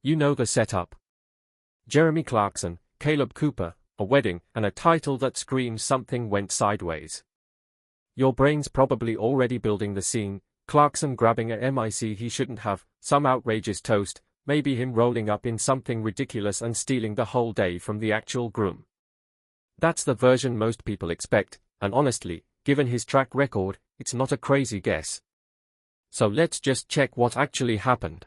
You know the setup. Jeremy Clarkson, Kaleb Cooper, a wedding, and a title that screams something went sideways. Your brain's probably already building the scene: Clarkson grabbing a mic he shouldn't have, some outrageous toast, maybe him rolling up in something ridiculous and stealing the whole day from the actual groom. That's the version most people expect, and honestly, given his track record, it's not a crazy guess. So let's just check what actually happened.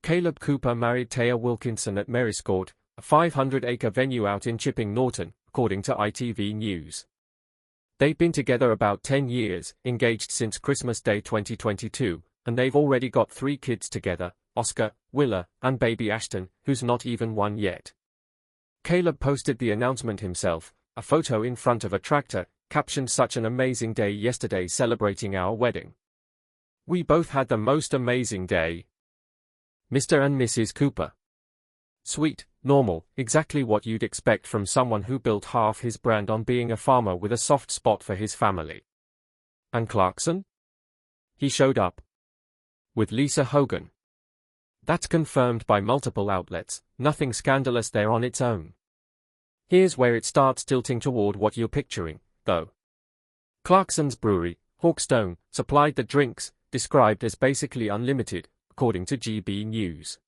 Kaleb Cooper married Taya Wilkinson at Merriscourt, a 500-acre venue out in Chipping Norton, according to ITV News. They've been together about 10 years, engaged since Christmas Day 2022, and they've already got 3 kids together: Oscar, Willa, and baby Ashton, who's not even 1 yet. Kaleb posted the announcement himself, a photo in front of a tractor, captioned "Such an amazing day yesterday celebrating our wedding. We both had the most amazing day. Mr. and Mrs. Cooper." Sweet, normal, exactly what you'd expect from someone who built half his brand on being a farmer with a soft spot for his family. And Clarkson? He showed up. With Lisa Hogan. That's confirmed by multiple outlets, nothing scandalous there on its own. Here's where it starts tilting toward what you're picturing, though. Clarkson's brewery, Hawkstone, supplied the drinks, described as basically unlimited, according to GB News.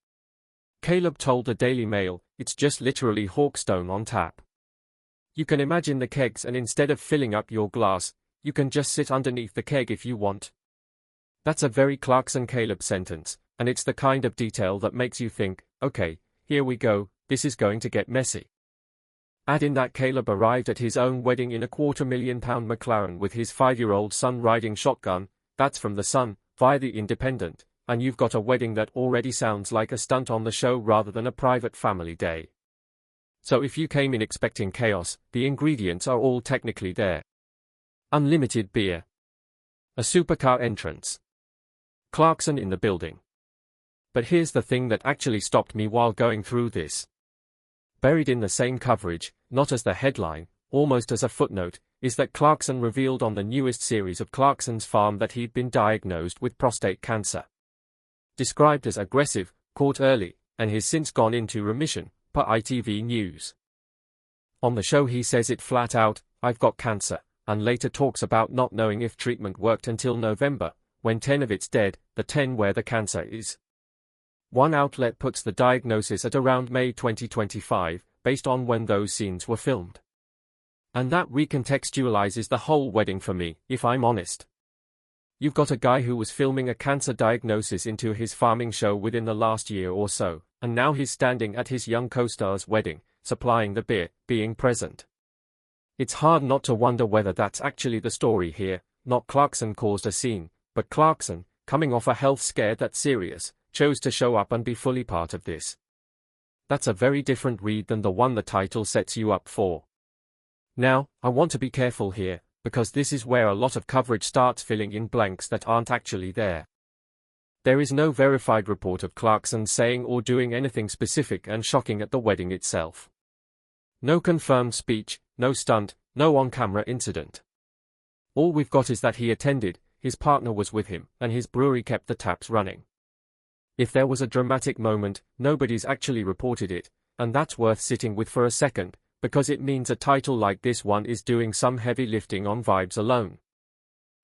Kaleb told the Daily Mail, "It's just literally Hawkstone on tap. You can imagine the kegs, and instead of filling up your glass, you can just sit underneath the keg if you want." That's a very Clarkson Kaleb sentence, and it's the kind of detail that makes you think, okay, here we go, this is going to get messy. Add in that Kaleb arrived at his own wedding in a £250,000 McLaren with his 5-year-old son riding shotgun, that's from The Sun, via The Independent, and you've got a wedding that already sounds like a stunt on the show rather than a private family day. So if you came in expecting chaos, the ingredients are all technically there. Unlimited beer. A supercar entrance. Clarkson in the building. But here's the thing that actually stopped me while going through this. Buried in the same coverage, not as the headline, almost as a footnote, is that Clarkson revealed on the newest series of Clarkson's Farm that he'd been diagnosed with prostate cancer. Described as aggressive, caught early, and has since gone into remission, per ITV News. On the show he says it flat out, "I've got cancer," and later talks about not knowing if treatment worked until November, when 10 of it's dead, the 10 where the cancer is. One outlet puts the diagnosis at around May 2025, based on when those scenes were filmed. And that recontextualizes the whole wedding for me, if I'm honest. You've got a guy who was filming a cancer diagnosis into his farming show within the last year or so, and now he's standing at his young co-star's wedding, supplying the beer, being present. It's hard not to wonder whether that's actually the story here, not Clarkson caused a scene, but Clarkson, coming off a health scare that's serious, chose to show up and be fully part of this. That's a very different read than the one the title sets you up for. Now, I want to be careful here, because this is where a lot of coverage starts filling in blanks that aren't actually there. There is no verified report of Clarkson saying or doing anything specific and shocking at the wedding itself. No confirmed speech, no stunt, no on-camera incident. All we've got is that he attended, his partner was with him, and his brewery kept the taps running. If there was a dramatic moment, nobody's actually reported it, and that's worth sitting with for a second, because it means a title like this one is doing some heavy lifting on vibes alone.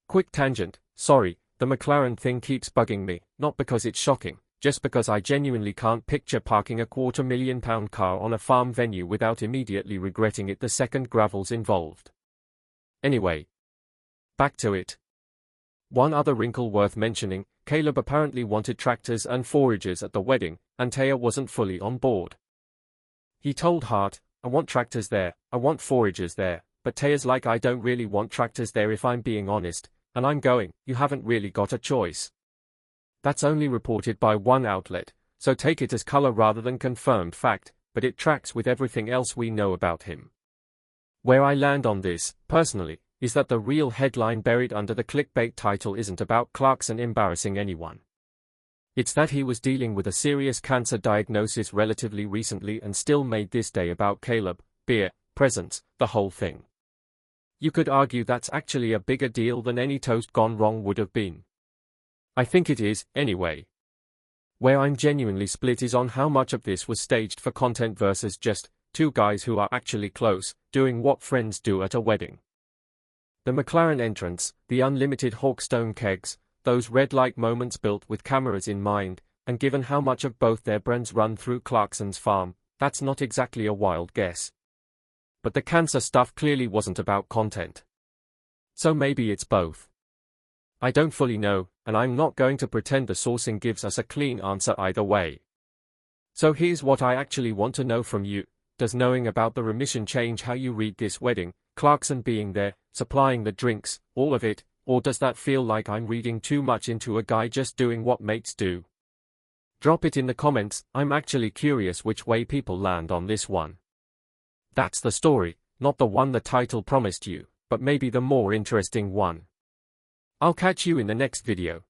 Quick tangent, sorry, the McLaren thing keeps bugging me, not because it's shocking, just because I genuinely can't picture parking a £250,000 car on a farm venue without immediately regretting it the second gravel's involved. Anyway. Back to it. One other wrinkle worth mentioning, Kaleb apparently wanted tractors and foragers at the wedding, and Taya wasn't fully on board. He told Hart, "I want tractors there, I want foragers there," but Taya's like, "I don't really want tractors there if I'm being honest," and I'm going, "You haven't really got a choice." That's only reported by one outlet, so take it as color rather than confirmed fact, but it tracks with everything else we know about him. Where I land on this, personally, is that the real headline buried under the clickbait title isn't about Clarkson embarrassing anyone. It's that he was dealing with a serious cancer diagnosis relatively recently and still made this day about Kaleb, beer, presents, the whole thing. You could argue that's actually a bigger deal than any toast gone wrong would have been. I think it is, anyway. Where I'm genuinely split is on how much of this was staged for content versus just two guys who are actually close, doing what friends do at a wedding. The McLaren entrance, the unlimited Hawkstone kegs, those red light moments built with cameras in mind, and given how much of both their brands run through Clarkson's farm, that's not exactly a wild guess. But the cancer stuff clearly wasn't about content. So maybe it's both. I don't fully know, and I'm not going to pretend the sourcing gives us a clean answer either way. So here's what I actually want to know from you. Does knowing about the remission change how you read this wedding, Clarkson being there, supplying the drinks, all of it, or does that feel like I'm reading too much into a guy just doing what mates do? Drop it in the comments. I'm actually curious which way people land on this one. That's the story, not the one the title promised you, but maybe the more interesting one. I'll catch you in the next video.